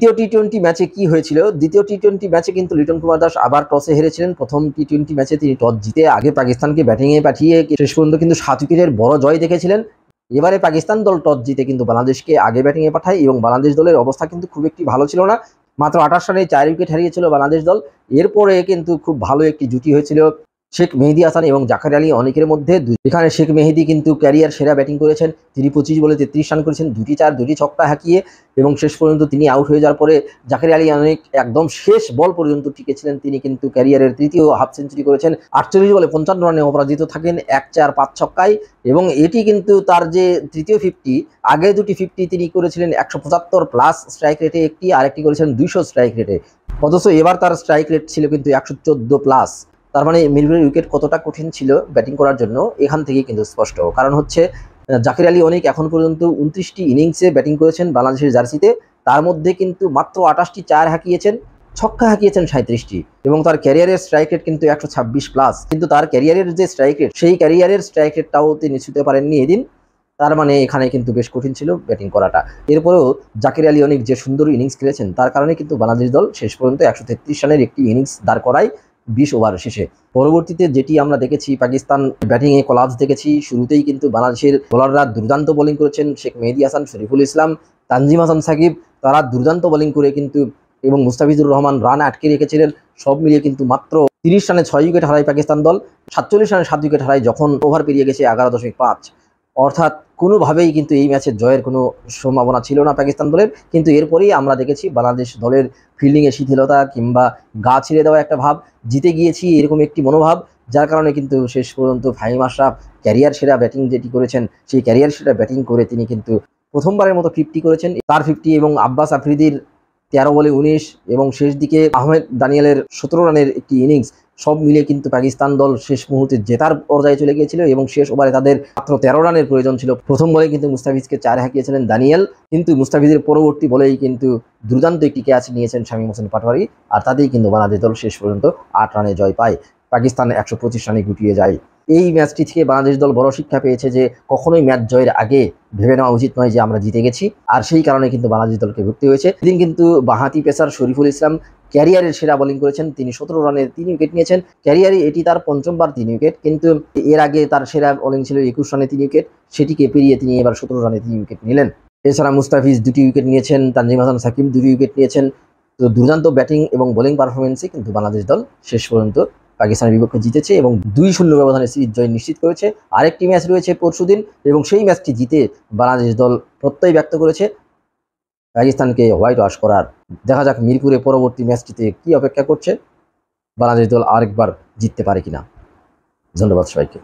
দ্বিতীয় টি-20 ম্যাচে কি হয়েছিল? দ্বিতীয় টি-20 ম্যাচে কিন্তু লিটন কুমার দাস আবার টসে হেরেছিলেন। প্রথম টি-20 ম্যাচে তিনি টস জিতে আগে পাকিস্তানকে ব্যাটিংয়ে পাঠিয়ে শেষ পর্যন্ত কিন্তু 7 উইকেটের বড় জয় দেখেছিলেন। এবারে পাকিস্তান দল টস জিতে কিন্তু বাংলাদেশকে আগে ব্যাটিংয়ে পাঠায় এবং বাংলাদেশ দলের অবস্থা কিন্তু খুব একটি ভালো ছিল না। মাত্র 28 রানে 4 উইকেট হারিয়েছিল বাংলাদেশ দল। এরপরে কিন্তু খুব ভালো একটি জুটি হয়েছিল শেখ মেহেদী হাসান এবং জাকের আলী অনেকের মধ্যে। এখানে শেখ মেহেদী কিন্তু ক্যারিয়ার সেরা ব্যাটিং করেছেন। তিনি 25 বলে 33 রান করেছেন, 2টি 4 2টি ছক্কা হাঁকিয়ে, এবং শেষ পর্যন্ত তিনি আউট হয়ে যাওয়ার পরে জাকের আলী অনেক একদম শেষ বল পর্যন্ত টিকেছিলেন। তিনি কিন্তু ক্যারিয়ারের তৃতীয় হাফ সেঞ্চুরি করেছেন। 48 বলে 55 রানে অপরাজিত থাকেন 1 4 5 ছক্কায়, এবং এটি কিন্তু তার যে তৃতীয় 50, আগে দুটি 50 তিনি করেছিলেন 175 প্লাস স্ট্রাইক রেটে একটি, আরেকটি করেছিলেন 200 স্ট্রাইক রেটে। অথচ এবার তার স্ট্রাইক রেট ছিল কিন্তু 114 প্লাস। তার মানে মিরপুরের উইকেট কতটা কঠিন ছিল ব্যাটিং করার জন্য এখান থেকেই কিন্তু স্পষ্ট। কারণ হচ্ছে জাকের আলী অনেক এখন পর্যন্ত 29টি ইনিংসে ব্যাটিং করেছেন বাংলাদেশের জার্সিতে। তার মধ্যে কিন্তু মাত্র 28টি 4 হাঁকিয়েছেন, ছক্কা হাঁকিয়েছেন 37টি, এবং তার ক্যারিয়ারের স্ট্রাইক রেট কিন্তু 126 প্লাস। কিন্তু তার ক্যারিয়ারের যে স্ট্রাইক রেট, সেই ক্যারিয়ারের স্ট্রাইক রেটটাও তিনি ছুঁতে পারেননি এদিন। তার মানে এখানে কিন্তু বেশ কঠিন ছিল ব্যাটিং করাটা। এরপরেও জাকের আলী অনেক যে সুন্দর ইনিংস খেলেছেন, তার কারণে কিন্তু বাংলাদেশ দল শেষ পর্যন্ত 133 রানের একটি ইনিংস দাঁড় করায় 20 ওভার শেষে। পরবর্তীতে যেটি আমরা দেখেছি, পাকিস্তান ব্যাটিংয়ে কোলাপস দেখেছি। শুরুতেই কিন্তু বাংলাদেশের বোলাররা দুর্দান্ত বোলিং করেছেন। শেখ মেহেদী হাসান, শরীফুল ইসলাম, তানজিম হাসান সাকিব, তারা দুর্দান্ত বোলিং করে কিন্তু, এবং মুস্তাফিজুর রহমান রান আটকে রেখেছিলেন। সব মিলিয়ে কিন্তু মাত্র 30 রানে 6 উইকেট হারায় পাকিস্তান দল। 47 রানে 7 উইকেট হারায় যখন ওভার পেরিয়ে গেছে 11.5। অর্থাৎ কোনোভাবেই কিন্তু এই ম্যাচের জয়ের কোনো সম্ভাবনা ছিল না পাকিস্তান দলের। কিন্তু এরপরেই আমরা দেখেছি বাংলাদেশ দলের ফিল্ডিংয়ে শিথিলতা কিংবা গা ছিঁড়ে দেওয়া একটা ভাব, জিতে গিয়েছি এরকম একটি মনোভাব, যার কারণে কিন্তু শেষ পর্যন্ত ফাহিম আশরাফ ক্যারিয়ার সেরা ব্যাটিং যেটি করেছেন, সেই ক্যারিয়ার সেরা ব্যাটিং করে তিনি কিন্তু প্রথমবারের মতো 50 করেছেন। তার 50 এবং আব্বাস আফ্রিদির 13 বলে 19, এবং শেষ দিকে আহমেদ দানিয়েলের 17 রানের একটি ইনিংস, সব মিলিয়ে কিন্তু পাকিস্তান দল শেষ মুহূর্তে জেতার পর্যায়ে চলে গিয়েছিল। এবং শেষ ওভারে তাদের মাত্র 13 রানের প্রয়োজন ছিল। প্রথম বলে কিন্তু মুস্তাফিজকে 4 হাঁকিয়েছিলেন দানিয়েল, কিন্তু মুস্তাফিজের পরবর্তী বলেই কিন্তু দুর্দান্ত একটি ক্যাচ নিয়েছেন শামীম হোসেন পাটোয়ারি, আর তাতেই কিন্তু বাংলাদেশ দল শেষ পর্যন্ত 8 রানে জয় পায়। পাকিস্তান 125 রানে গুটিয়ে যায়। এই ম্যাচটি থেকে বাংলাদেশ দল বড় শিক্ষা পেয়েছে যে কখনোই ম্যাচ জয়ের আগে ভেবে নেওয়া উচিত নয় যে আমরা জিতে গেছি, আর সেই কারণে কিন্তু বাংলাদেশ দলকে ভুগতে হয়েছে। এদিন কিন্তু বাঁহাতি পেসার শরীফুল ইসলাম ক্যারিয়ারের সেরা বোলিং করেছেন। তিনি 17 রানে 3 উইকেট নিয়েছেন। ক্যারিয়ারে এটি তার পঞ্চমবার 3 উইকেট, কিন্তু এর আগে তার সেরা বোলিং ছিল 21 রানে 3 উইকেট, সেটিকে পেরিয়ে তিনি এবার 17 রানে 3 উইকেট নিলেন। এছাড়া মুস্তাফিজ 2টি উইকেট নিয়েছেন, তানজিম হাসান সাকিব 2টি উইকেট নিয়েছেন। তো দুর্দান্ত ব্যাটিং এবং বোলিং পারফরমেন্সে কিন্তু বাংলাদেশ দল শেষ পর্যন্ত পাকিস্তানের বিপক্ষে জিতেছে এবং 2-0 ব্যবধানে সিরিজ জয় নিশ্চিত করেছে। আরেকটি ম্যাচ রয়েছে পরশুদিন, এবং সেই ম্যাচটি জিতে বাংলাদেশ দল প্রত্যয় ব্যক্ত করেছে পাকিস্তানকে হোয়াইট ওয়াশ করার। দেখা যাক মিরপুরে পরবর্তী ম্যাচটিতে কি অপেক্ষা করছে, বাংলাদেশ দল আরেকবার জিততে পারে কিনা। ধন্যবাদ সবাইকে।